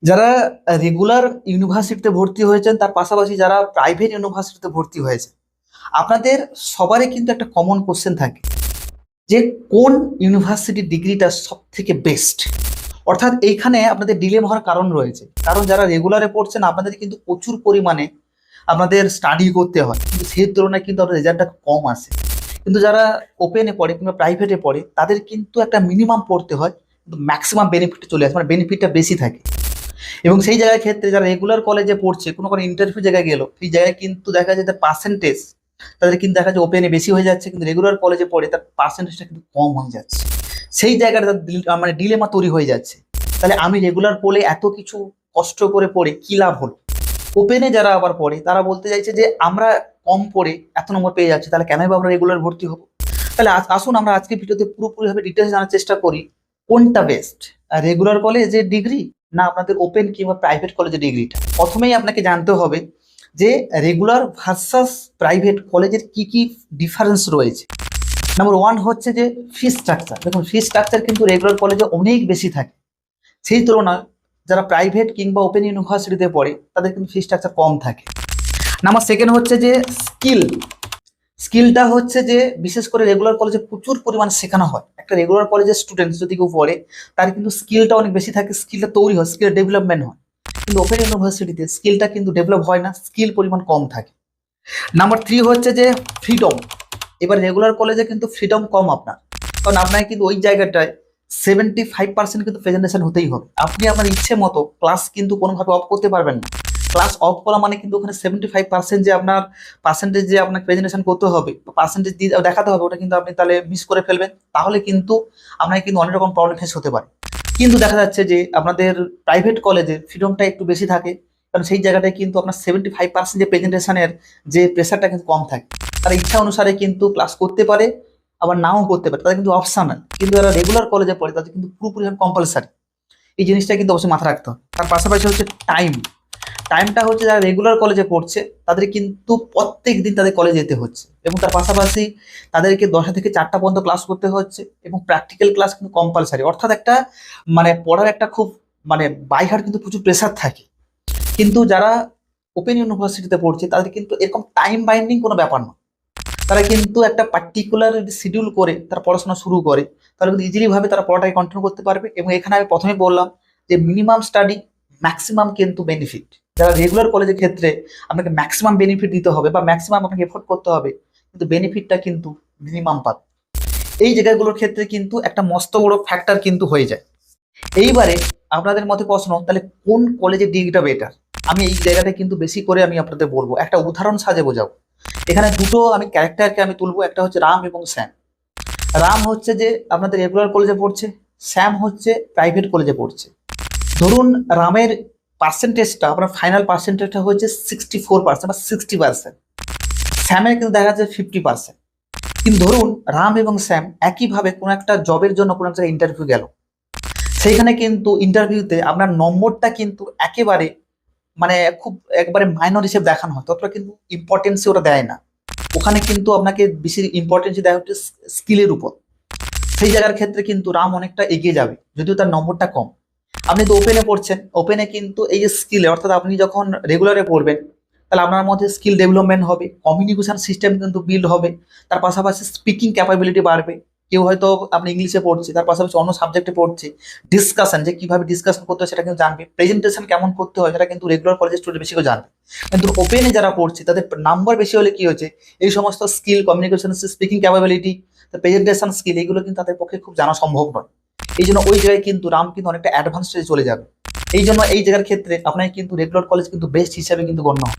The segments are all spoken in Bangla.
যারা রেগুলার ইউনিভার্সিটিতে ভর্তি হয়েছেন তার পাশাপাশি যারা প্রাইভেট ইউনিভার্সিটিতে ভর্তি হয়েছে, আপনাদের সবারই কিন্তু একটা কমন কোশ্চেন থাকে যে কোন ইউনিভার্সিটির ডিগ্রিটা সব থেকে বেস্ট। অর্থাৎ এইখানে আপনাদের ডিলেম হওয়ার কারণ রয়েছে, কারণ যারা রেগুলারে পড়ছেন আপনাদের কিন্তু প্রচুর পরিমাণে আপনাদের স্টাডি করতে হয়, কিন্তু সেই তুলনায় কিন্তু আপনাদের রেজাল্টটা কম আসে। কিন্তু যারা ওপেনে পড়ে কিংবা প্রাইভেটে পড়ে তাদের কিন্তু একটা মিনিমাম পড়তে হয়, কিন্তু ম্যাক্সিমাম বেনিফিট চলে আসে, মানে বেনিফিটটা বেশি থাকে। এবং সেই জায়গায় ক্ষেত্রে যারা রেগুলার কলেজে পড়ছে, কোনো কোনো ইন্টারভিউ জায়গায় গেল, সেই জায়গায় কিন্তু দেখা যায় তার পার্সেন্টেজ তাদের কিন্তু দেখা যায় ওপেনে বেশি হয়ে যাচ্ছে, কিন্তু রেগুলার কলেজে পড়ে তার পার্সেন্টেজটা কিন্তু কম হয়ে যাচ্ছে। সেই জায়গাটা তার মানে ডিলেমা তৈরি হয়ে যাচ্ছে। তাহলে আমি রেগুলার পড়লে এত কিছু কষ্ট করে পড়ে কি লাভ হলো? ওপেনে যারা আবার পড়ে তারা বলতে চাইছে যে আমরা কম পড়ে এত নম্বর পেয়ে যাচ্ছি, তাহলে কেনই বা আমরা রেগুলার ভর্তি হবো? তাহলে আসুন আমরা আজকে ভিডিওতে পুরোপুরিভাবে ডিটেলস জানার চেষ্টা করি কোনটা বেস্ট, রেগুলার কলেজের ডিগ্রি না আপনাদের ওপেন কিংবা প্রাইভেট কলেজের ডিগ্রিটা। প্রথমেই আপনাকে জানতে হবে যে রেগুলার ভার্সাস প্রাইভেট কলেজের কি কি ডিফারেন্স রয়েছে। নাম্বার ওয়ান হচ্ছে যে ফি স্ট্রাকচার। দেখুন, ফি স্ট্রাকচার কিন্তু রেগুলার কলেজে অনেক বেশি থাকে, সেই তুলনায় যারা প্রাইভেট কিংবা ওপেন ইউনিভার্সিটিতে পড়ে তাদের কিন্তু ফি স্ট্রাকচার কম থাকে। নাম্বার সেকেন্ড হচ্ছে যে স্কিল। স্কিলটা হচ্ছে যে বিশেষ করে রেগুলার কলেজে প্রচুর পরিমাণ শেখানো হয়। একটা রেগুলার কলেজের স্টুডেন্ট যদি কেউ পড়ে তার কিন্তু স্কিলটা অনেক বেশি থাকে, স্কিলটা তৈরি হয়, স্কিল ডেভেলপমেন্ট হয়। কিন্তু ওপেন ইউনিভার্সিটিতে স্কিলটা কিন্তু ডেভেলপ হয় না, স্কিল পরিমাণ কম থাকে। নাম্বার থ্রি হচ্ছে যে ফ্রিডম। এবার রেগুলার কলেজে কিন্তু ফ্রিডম কম আপনার, কারণ আপনাকে কিন্তু ওই জায়গাটায় 75% কিন্তু প্রেজেন্টেশন হতেই হবে। আপনি আপনার ইচ্ছে মতো ক্লাস কিন্তু কোনোভাবে অফ করতে পারবেন না। ক্লাস অফ করা মানে কিন্তু ওখানে 75% যে আপনার পার্সেন্টেজ যে আপনাকে প্রেজেন্টেশন করতে হবে, পার্সেন্টেজ দিয়ে দেখাতে হবে, ওটা কিন্তু আপনি তাহলে মিস করে ফেলবেন। তাহলে কিন্তু আপনাকে কিন্তু অনেক রকম প্রবলেম ফেস হতে পারে। কিন্তু দেখা যাচ্ছে যে আপনাদের প্রাইভেট কলেজে ফ্রিডমটা একটু বেশি থাকে, কারণ সেই জায়গাটায় কিন্তু আপনার 75% যে প্রেজেন্টেশনের যে প্রেশারটা কিন্তু কম থাকে। তারা ইচ্ছা অনুসারে কিন্তু ক্লাস করতে পারে, আবার নাও করতে পারে, তাদের কিন্তু অপশনাল। কিন্তু যারা রেগুলার কলেজে পড়ে তাদের কিন্তু পুরোপুরি কম্পালসারি। এই জিনিসটা কিন্তু অবশ্যই মাথায় রাখতে হবে। তার পাশাপাশি হচ্ছে টাইম। টাইমটা হচ্ছে যারা রেগুলার কলেজে পড়ছে তাদের কিন্তু প্রত্যেক দিন তাদের কলেজে যেতে হচ্ছে, এবং তার পাশাপাশি তাদেরকে 10টা থেকে 4টা পর্যন্ত ক্লাস করতে হচ্ছে, এবং প্র্যাকটিক্যাল ক্লাস কিন্তু কম্পালসারি। অর্থাৎ একটা মানে পড়ার একটা খুব মানে বাইহার কিন্তু প্রচুর প্রেশার থাকে। কিন্তু যারা ওপেন ইউনিভার্সিটিতে পড়ছে তাদের কিন্তু এরকম টাইম বাইন্ডিং কোনো ব্যাপার না। তারা কিন্তু একটা পার্টিকুলার শিডিউল করে তারা পড়াশোনা শুরু করে, তারা কিন্তু ইজিলি ভাবে তারা পড়াটাকে কন্টিনিউ করতে পারবে। এবং এখানে আমি প্রথমে বললাম যে মিনিমাম স্টাডি ম্যাক্সিমাম কিন্তু বেনিফিট। যারা রেগুলার কলেজের ক্ষেত্রে আপনাকে ম্যাক্সিমাম বেনিফিট দিতে হবে বা ম্যাক্সিমাম আপনাকে এফোর্ট করতে হবে, কিন্তু বেনিফিটটা কিন্তু মিনিমাম পাবে। এই জায়গাগুলোর ক্ষেত্রে কিন্তু একটা মস্ত বড় ফ্যাক্টর কিন্তু হয়ে যায়। এইবারে আপনাদের মতে প্রশ্ন, তাহলে কোন কলেজের ডিগ্রিটা বেটার? আমি এই জায়গাটা কিন্তু বেশি করে আমি আপনাদের বলবো, একটা উদাহরণ সাজে বোঝাবো। এখানে দুটো আমি ক্যারেক্টারকে আমি তুলবো, একটা হচ্ছে রাম এবং শ্যাম। রাম হচ্ছে যে আপনাদের রেগুলার কলেজে পড়ছে, শ্যাম হচ্ছে প্রাইভেট কলেজে পড়ছে। ধরুন রামের পার্সেন্টেজটা, আপনার ফাইনাল পার্সেন্টেজটা হচ্ছে 64% বা 60%, শ্যামের কিন্তু দেখা যাচ্ছে 50%। কিন্তু ধরুন রাম এবং শ্যাম একইভাবে কোনো একটা জবের জন্য কোনো একটা ইন্টারভিউ গেল, সেইখানে কিন্তু ইন্টারভিউতে আপনার নম্বরটা কিন্তু একেবারে মানে খুব একবারে মাইনর হিসেবে দেখানো হয়, ততটা কিন্তু ইম্পর্টেন্সই ওরা দেয় না। ওখানে কিন্তু আপনাকে বেশি ইম্পর্টেন্স দেয় হচ্ছে স্কিলের উপর। সেই জায়গার ক্ষেত্রে কিন্তু রাম অনেকটা এগিয়ে যাবে, যদিও তার নম্বরটা কম। আপনি তো ওপেনে পড়ছেন, ওপেনে কিন্তু এই যে স্কিলে, অর্থাৎ আপনি যখন রেগুলারে পড়বেন তাহলে আপনার মধ্যে স্কিল ডেভেলপমেন্ট হবে, কমিউনিকেশন সিস্টেম কিন্তু বিল্ড হবে, তার পাশাপাশি স্পিকিং ক্যাপাবিলিটি বাড়বে। কেউ হয়তো আপনি ইংলিশে পড়ছে, তার পাশাপাশি অন্য সাবজেক্টে পড়ছে, ডিসকাশন যে কিভাবে ডিসকাশন করতে হয় সেটা কিন্তু জানবে, প্রেজেন্টেশন কেমন করতে হয় সেটা কিন্তু রেগুলার কলেজের স্টুডেন্ট বেশি করে জানবে। কিন্তু ওপেনে যারা পড়ছে তাদের নাম্বার বেশি হলে কি হচ্ছে, এই সমস্ত skill, communication, speaking capability, presentation skill, এগুলো কিন্তু তাদের পক্ষে খুব জানা সম্ভব নয়। এই জন্য ওই জায়গায় কিন্তু রাম কিন্তু অনেকটা অ্যাডভান্স স্টেজে চলে যাবে। এই জন্য এই জায়গার ক্ষেত্রে আপনাকে কিন্তু রেগুলার কলেজ কিন্তু বেস্ট হিসাবে কিন্তু গণ্য হয়।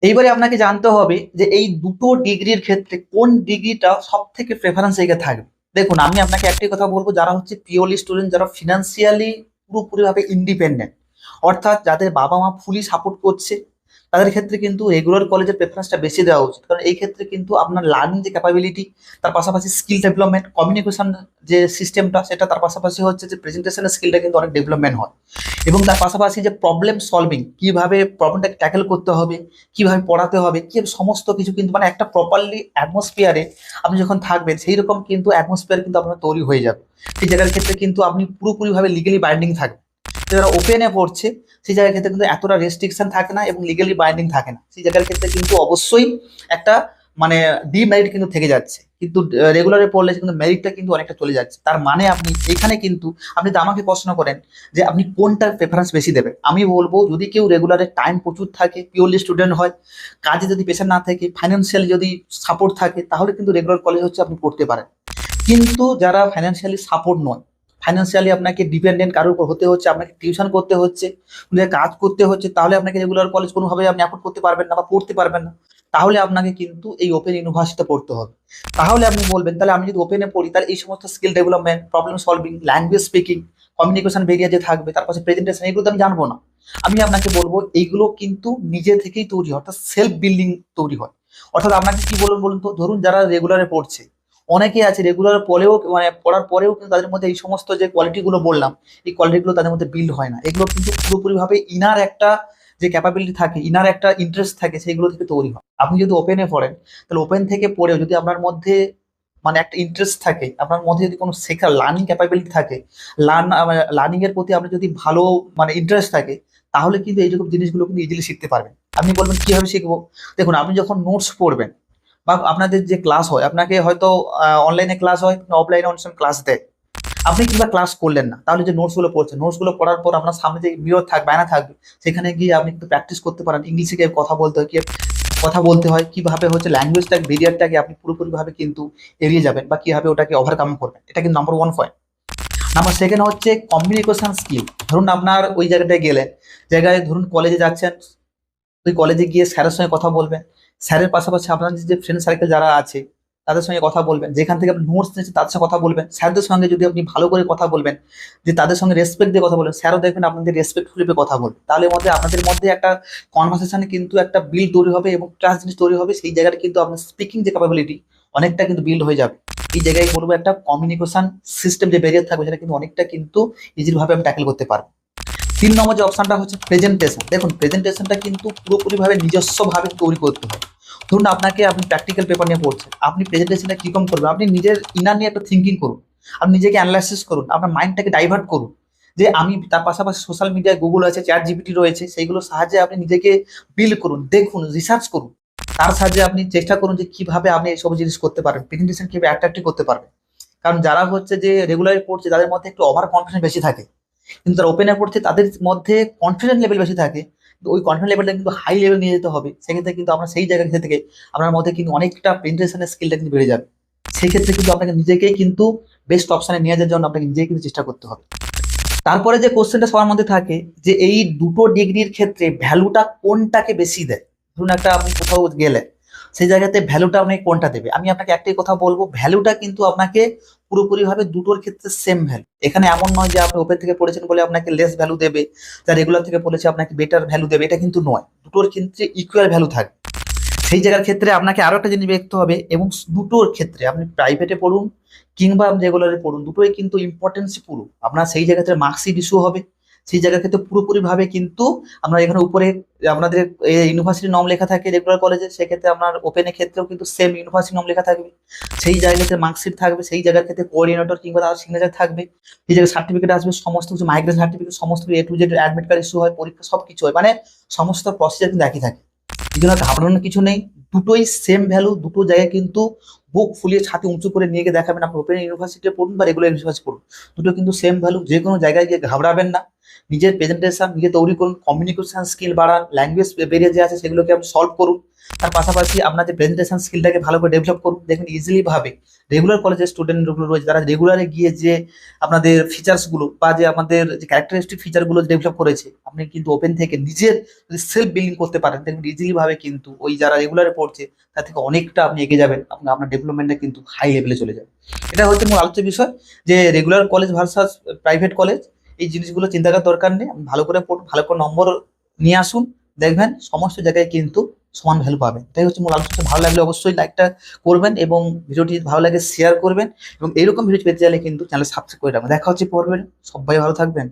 এইবারে আপনাকে জানতে হবে যে এই দুটো ডিগ্রির ক্ষেত্রে কোন ডিগ্রিটা সব থেকে প্রেফারেন্স এগিয়ে থাকবে। দেখুন, আমি আপনাকে একটাই কথা বলবো, যারা হচ্ছে পিওরলি স্টুডেন্ট, যারা ফিনান্সিয়ালি পুরোপুরিভাবে ইন্ডিপেন্ডেন্ট, অর্থাৎ যাদের বাবা মা ফুলি সাপোর্ট করছে, তাদের ক্ষেত্রে কিন্তু রেগুলার কলেজের প্রেফারেন্সটা বেশি দেওয়া উচিত। কারণ এই ক্ষেত্রে কিন্তু আপনার লার্নিং যে ক্যাপাবিলিটি, তার পাশাপাশি স্কিল ডেভেলপমেন্ট, কমিউনিকেশন যে সিস্টেমটা সেটা, তার পাশাপাশি হচ্ছে যে প্রেজেন্টেশনের স্কিলটা কিন্তু অনেক ডেভেলপমেন্ট হয়। এবং তার পাশাপাশি যে প্রবলেম সলভিং, কিভাবে প্রবলেমটাকে ট্যাকেল করতে হবে, কিভাবে পড়াতে হবে, কি সমস্ত কিছু কিন্তু মানে একটা প্রপারলি অ্যাটমসফিয়ারে আপনি যখন থাকবেন সেই রকম কিন্তু অ্যাটমসফিয়ার কিন্তু আপনার তৈরি হয়ে যাবে। সেই জায়গার ক্ষেত্রে কিন্তু আপনি পুরোপুরিভাবে লিগালি বাইন্ডিং থাকবেন। যারা ওপেনে পড়ছে সেই জায়গার ক্ষেত্রে কিন্তু এতটা রেস্ট্রিকশন থাকে না এবং লিগালি বাইন্ডিং থাকে না। সেই জায়গার ক্ষেত্রে কিন্তু অবশ্যই একটা মানে ডিমেরিট কিন্তু থেকে যাচ্ছে, কিন্তু রেগুলারে পড়লে কিন্তু মেরিটটা কিন্তু অনেকটা চলে যাচ্ছে। তার মানে আপনি এখানে কিন্তু আপনি তো আমাকে প্রশ্ন করেন যে আপনি কোনটার প্রেফারেন্স বেশি দেবেন, আমি বলবো যদি কেউ রেগুলারে টাইম প্রচুর থাকে, পিওরলি স্টুডেন্ট হয়, কাজে যদি প্রেশার না থাকে, ফাইন্যান্সিয়ালি যদি সাপোর্ট থাকে, তাহলে কিন্তু রেগুলার কলেজ হচ্ছে আপনি পড়তে পারেন। কিন্তু যারা ফাইন্যান্সিয়ালি সাপোর্ট নয়, ফাইন্যান্সিয়ালি আপনাকে ডিপেন্ডেন্ট কারোর উপর হতে হচ্ছে, আপনাকে টিউশন করতে হচ্ছে, কাজ করতে হচ্ছে, তাহলে আপনাকে রেগুলার কলেজ কোনোভাবে আপনি অ্যাফোর্ড করতে পারবেন না বা পড়তে পারবেন না, তাহলে আপনাকে কিন্তু এই ওপেন ইউনিভার্সিটিতে পড়তে হবে। তাহলে আপনি বলবেন তাহলে আমি যদি ওপেনে পড়ি তাহলে এই সমস্ত skill development, problem solving, language speaking, communication বেরিয়ে যে থাকবে, তারপর প্রেজেন্টেশন, এগুলো তো আমি জানবো না। আমি আপনাকে বলবো এইগুলো কিন্তু নিজে থেকেই তৈরি হয়, অর্থাৎ সেলফ বিল্ডিং তৈরি হয়। অর্থাৎ আপনাকে কি বলুন বলুন তো, ধরুন যারা রেগুলারে পড়ছে, অনেকেই আছে রেগুলার পরেও মানে পড়ার পরেও কিন্তু তাদের মধ্যে এই সমস্ত যে কোয়ালিটিগুলো বললাম, এই কোয়ালিটিগুলো তাদের মধ্যে বিল্ড হয় না। এগুলো কিন্তু পুরোপুরিভাবে ইনার একটা যে ক্যাপাবিলিটি থাকে, ইনার একটা ইন্টারেস্ট থাকে, সেইগুলো থেকে তৈরি হয়। আপনি যদি ওপেনে পড়েন তাহলে ওপেন থেকে পড়েও যদি আপনার মধ্যে মানে একটা ইন্টারেস্ট থাকে, আপনার মধ্যে যদি কোনো শেখার লার্নিং ক্যাপাবিলিটি থাকে, লার্নিং এর প্রতি আপনার যদি ভালো মানে ইন্টারেস্ট থাকে, তাহলে কিন্তু এইরকম জিনিসগুলো কিন্তু ইজিলি শিখতে পারবেন। আপনি বলবেন কিভাবে শিখবো? দেখুন, আপনি যখন নোটস পড়বেন বা আপনাদের যে ক্লাস হয়, আপনাকে হয়তো অনলাইনে ক্লাস হয়, অফলাইনে অনেক সময় ক্লাস দেয়, আপনি কিংবা ক্লাস করলেন না, তাহলে যে নোটসগুলো পড়ছেন, নোটসগুলো পড়ার পর আপনার সামনে যে মিরর থাকবে, আয়না থাকবে, সেখানে গিয়ে আপনি কিন্তু প্র্যাকটিস করতে পারেন ইংলিশে গিয়ে কথা বলতে হয়, কি কথা বলতে হয়, কিভাবে হচ্ছে ল্যাঙ্গুয়েজটাকে ব্যারিয়ারটাকে আপনি পুরোপুরিভাবে কিন্তু এড়িয়ে যাবেন বা কিভাবে ওটাকে ওভারকাম করবেন। এটা কিন্তু number one point. Number second হচ্ছে কমিউনিকেশন স্কিল। ধরুন আপনার ওই জায়গাটায় গেলেন, জায়গায় ধরুন কলেজে যাচ্ছেন, ওই কলেজে গিয়ে স্যারের সঙ্গে কথা বলবেন, স্যারের পাশাপাশি আপনার যে ফ্রেন্ড সার্কেল যারা আছে তাদের সঙ্গে কথা বলবেন, যেখান থেকে আপনি নোটস নিয়েছেন তাদের সঙ্গে কথা বলবেন। স্যারদের সঙ্গে যদি আপনি ভালো করে কথা বলবেন, যে তাদের সঙ্গে রেসপেক্ট দিয়ে কথা বলবেন, স্যারও দেখবেন আপনাদের রেসপেক্টফুলি কথা বলবেন, তাহলে মধ্যে আপনাদের মধ্যে একটা কনভারসেশনে কিন্তু একটা বিল্ড তৈরি হবে এবং ট্রাস্ট জিনিস তৈরি হবে। সেই জায়গাটা কিন্তু আপনার স্পিকিং যে ক্যাপাবিলিটি অনেকটা কিন্তু বিল্ড হয়ে যাবে। এই জায়গায় বলবো একটা কমিউনিকেশন সিস্টেম যে ব্যারিয়ার থাকবে সেটা কিন্তু অনেকটা কিন্তু ইজিলি ভাবে আমি ট্যাকেল করতে পারবো। 3 নম্বর যে অপশনটা হচ্ছে প্রেজেন্টেশন। দেখুন, প্রেজেন্টেশনটা কিন্তু পুরোপুরিভাবে নিজস্বভাবে তৈরি করতে হয়। ধরুন আপনি প্র্যাকটিক্যাল পেপার নিয়ে পড়ছেন, আপনি প্রেজেন্টেশনটা কিরকম করবেন, আপনি নিজের ইনার নিয়ে একটা থিঙ্কিং করুন, আপনি নিজেকে অ্যানালাইসিস করুন, আপনার মাইন্ডটাকে ডাইভার্ট করুন, যে আমি তার পাশাপাশি সোশ্যাল মিডিয়ায় গুগল আছে, চ্যাট জিপিটি রয়েছে, সেইগুলোর সাহায্যে আপনি নিজেকে বিল্ড করুন, দেখুন, রিসার্চ করুন। তার সাহায্যে আপনি চেষ্টা করুন যে কিভাবে আপনি এইসব জিনিস করতে পারেন, প্রেজেন্টেশন কিভাবে অ্যাট্রাক্টিভ করতে পারবেন। কারণ যারা হচ্ছে যে রেগুলারলি পড়ছে তাদের মধ্যে একটু ওভার কনফিডেন্স বেশি থাকে, কিন্তু যারা ওপেনে পড়ছে তাদের মধ্যে কনফিডেন্স লেভেল বেশি থাকে। তো ওই কনফিডেন্স লেভেলটা কিন্তু হাই লেভেল নিয়ে যেতে হবে। সেক্ষেত্রে কিন্তু আপনার সেই জায়গা থেকে আপনার মধ্যে কিন্তু অনেকটা প্রেজেন্টেশনের স্কিলটা কিন্তু বেড়ে যাবে। সেই ক্ষেত্রে কিন্তু আপনাকে নিজেকেই কিন্তু বেস্ট অপশনে নিয়ে যাওয়ার জন্য আপনাকে নিজেই কিন্তু চেষ্টা করতে হবে। তারপরে যে কোশ্চেনটা সবার মধ্যে থাকে যে এই দুটো ডিগ্রির ক্ষেত্রে ভ্যালুটা কোনটাকে বেশি দেয়। ধরুন একটা আপনি কোথাও গেলেন, সেই জায়গাতে ভ্যালুটা আপনাকে কোনটা দেবে, আমি আপনাকে একটাই কথা বলবো, ভ্যালুটা কিন্তু আপনাকে পুরোপুরিভাবে দুটোর ক্ষেত্রে সেম ভ্যালু। এখানে এমন নয় যে আপনি ওপেন থেকে পড়েছেন বলে আপনাকে লেস ভ্যালু দেবে, যা রেগুলার থেকে পড়েছে আপনাকে বেটার ভ্যালু দেবে, এটা কিন্তু নয়। দুটোর ক্ষেত্রে ইকুয়াল ভ্যালু থাকবে। সেই জায়গার ক্ষেত্রে আপনাকে আরো একটা জিনিস দেখতে হবে, এবং দুটোর ক্ষেত্রে আপনি প্রাইভেটে পড়ুন কিংবা আপনি রেগুলারে পড়ুন, দুটোই কিন্তু ইম্পর্টেন্স পুরো আপনার সেই জায়গাতে মার্কশিট ইস্যু হবে। সেই জায়গার ক্ষেত্রে পুরোপুরি ভাবে কিন্তু আমরা এখানে উপরে আপনাদের ইউনিভার্সিটি নম লেখা থাকে রেগুলার কলেজে, সেক্ষেত্রে আপনার ওপেনের ক্ষেত্রেও কিন্তু সেম ইউনিভার্সিটি নম লেখা থাকবে। সেই জায়গাতে মার্কশিট থাকবে, সেই জায়গার ক্ষেত্রে কোঅর্ডিনেটর কিংবা তার সিগনেচার থাকবে, সেই জায়গায় সার্টিফিকেট আসবে, সমস্ত কিছু মাইগ্রেশন সার্টিফিকেট, সমস্ত কিছু A to Z, admit card issue হয়, পরীক্ষা সব কিছু হয়, মানে সমস্ত প্রসিজার কিন্তু একই থাকে। এই জন্য ঘাবড়ানোর কিছু নেই, দুটোই সেম ভ্যালু। দুটো জায়গায় কিন্তু বুক ফুলিয়ে ছাতি উঁচু করে নিয়ে গিয়ে দেখাবেন, আপনি ওপেন ইউনিভার্সিটি পড়ুন বা রেগুলার ইউনিভার্সিটি পড়ুন, দুটো কিন্তু সেম ভ্যালু। যে কোনো জায়গায় গিয়ে ঘাবড়াবেন না, নিজের প্রেজেন্টেশন নিজে তৈরি করুন, কমিউনিকেশন স্কিল বাড়ান, ল্যাঙ্গুয়েজ বেরিয়ে যে আছে সেগুলোকে আপনি সলভ করুন। তার পাশাপাশি আপনার যে প্রেজেন্টেশন স্কিলটাকে ভালো করে ডেভেলপ করুন। দেখবেন ইজিলি ভাবে রেগুলার কলেজের স্টুডেন্টগুলো রয়েছে, তারা রেগুলারে গিয়ে যে আপনাদের ফিচার্সগুলো বা যে আমাদের যে ক্যারেক্টারিস্টিক ফিচারগুলো ডেভেলপ করেছে, আপনি কিন্তু ওপেন থেকে নিজের যদি সেলফ বিল্ডিং করতে পারেন, দেখবেন ইজিলি ভাবে কিন্তু ওই যারা রেগুলারে পড়ছে তার থেকে অনেকটা আপনি এগিয়ে যাবেন, আপনার ডেভেলপমেন্টটা কিন্তু হাই লেভেলে চলে যাবে। এটা হচ্ছে মূল আলোচ্য বিষয়, যে regular college versus private college. এই জিনিসগুলো চিন্তা করার দরকার নেই, আপনি ভালো করে পড়ুন, ভালো করে নম্বর নিয়ে আসুন, দেখবেন সমস্ত জায়গায় কিন্তু সমান ভ্যালু পাবেন। এটাই হচ্ছে মূল আলোচনা। ভালো লাগলে অবশ্যই লাইকটা করবেন এবং ভিডিওটি ভালো লাগে শেয়ার করবেন, এবং এইরকম ভিডিও পেতে চাইলে কিন্তু চ্যানেল সাবস্ক্রাইব করে রাখবেন। দেখা হচ্ছে পড়বেন, সবাই ভালো থাকবেন।